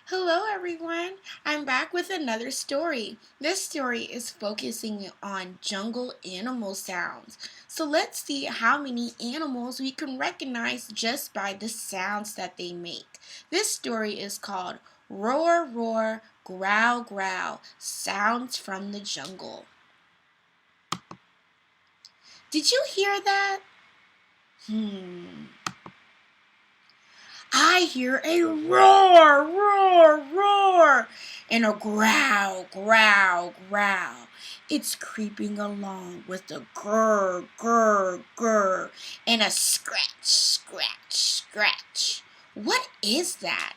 Hello, everyone. I'm back with another story. This story is focusing on jungle animal sounds. So let's see how many animals we can recognize just by the sounds that they make. This story is called Roar, Roar, Growl, Growl, Sounds from the Jungle. Did you hear that? I hear a roar, roar, roar, and a growl, growl, growl. It's creeping along with a grr, grr, grr, and a scratch, scratch, scratch. What is that?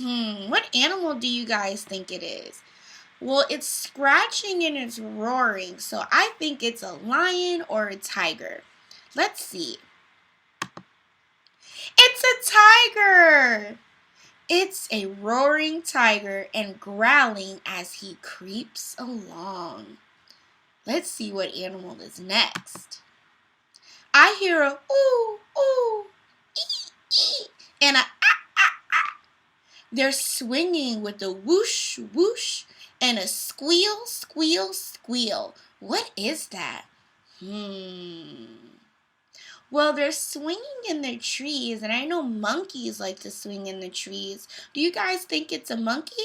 What animal do you guys think it is? Well, it's scratching and it's roaring, so I think it's a lion or a tiger. Let's see. It's a tiger! It's a roaring tiger and growling as he creeps along. Let's see what animal is next. I hear a ooh, ooh, ee, ee, and a ah, ah, ah. They're swinging with a whoosh, whoosh, and a squeal, squeal, squeal. What is that? Well, they're swinging in the trees, and I know monkeys like to swing in the trees. Do you guys think it's a monkey?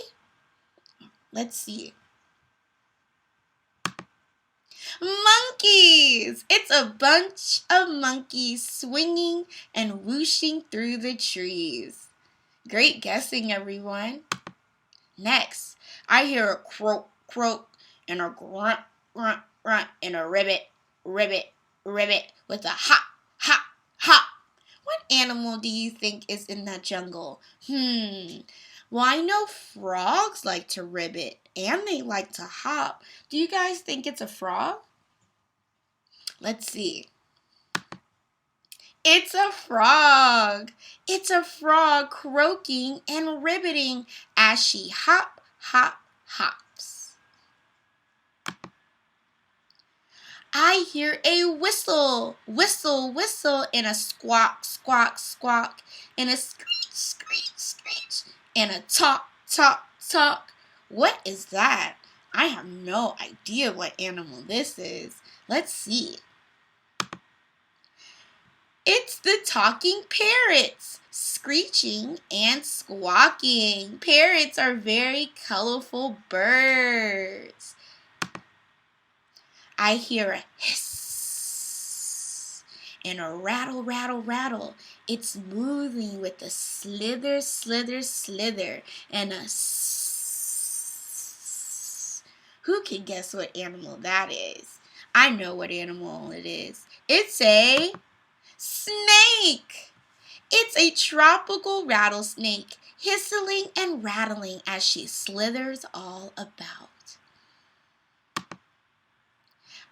Let's see. Monkeys! It's a bunch of monkeys swinging and whooshing through the trees. Great guessing, everyone. Next, I hear a croak, croak, and a grunt, grunt, grunt, and a ribbit, ribbit, ribbit, with a hop, hop, hop. What animal do you think is in that jungle? Well, I know frogs like to ribbit and they like to hop. Do you guys think it's a frog? Let's see. It's a frog. It's a frog croaking and ribbiting as she hop, hop, hops. I hear a whistle, whistle, whistle, and a squawk, squawk, squawk, and a screech, screech, screech, and a talk, talk, talk. What is that? I have no idea what animal this is. Let's see. It's the talking parrots, screeching and squawking. Parrots are very colorful birds. I hear a hiss and a rattle, rattle, rattle. It's moving with a slither, slither, slither, and a sss. Who can guess what animal that is? I know what animal it is. It's a snake. It's a tropical rattlesnake, hissing and rattling as she slithers all about.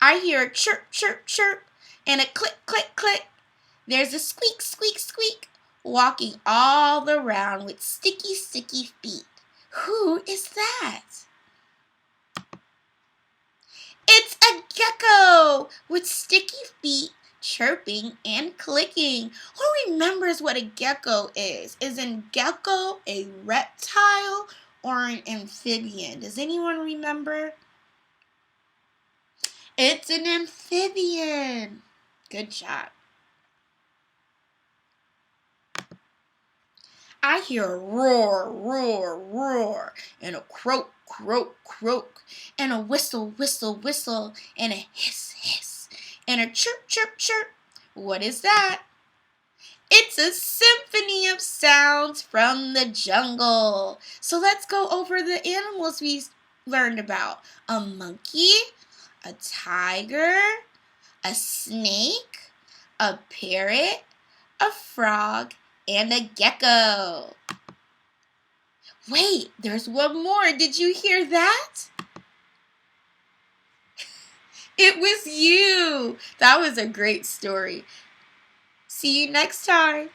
I hear a chirp, chirp, chirp, and a click, click, click. There's a squeak, squeak, squeak, walking all around with sticky, sticky feet. Who is that? It's a gecko with sticky feet, chirping and clicking. Who remembers what a gecko is? Is a gecko a reptile or an amphibian? Does anyone remember? It's an amphibian. Good job. I hear a roar, roar, roar, and a croak, croak, croak, and a whistle, whistle, whistle, and a hiss, hiss, and a chirp, chirp, chirp. What is that? It's a symphony of sounds from the jungle. So let's go over the animals we learned about. A monkey, a tiger, a snake, a parrot, a frog, and a gecko. Wait, there's one more. Did you hear that? It was you. That was a great story. See you next time.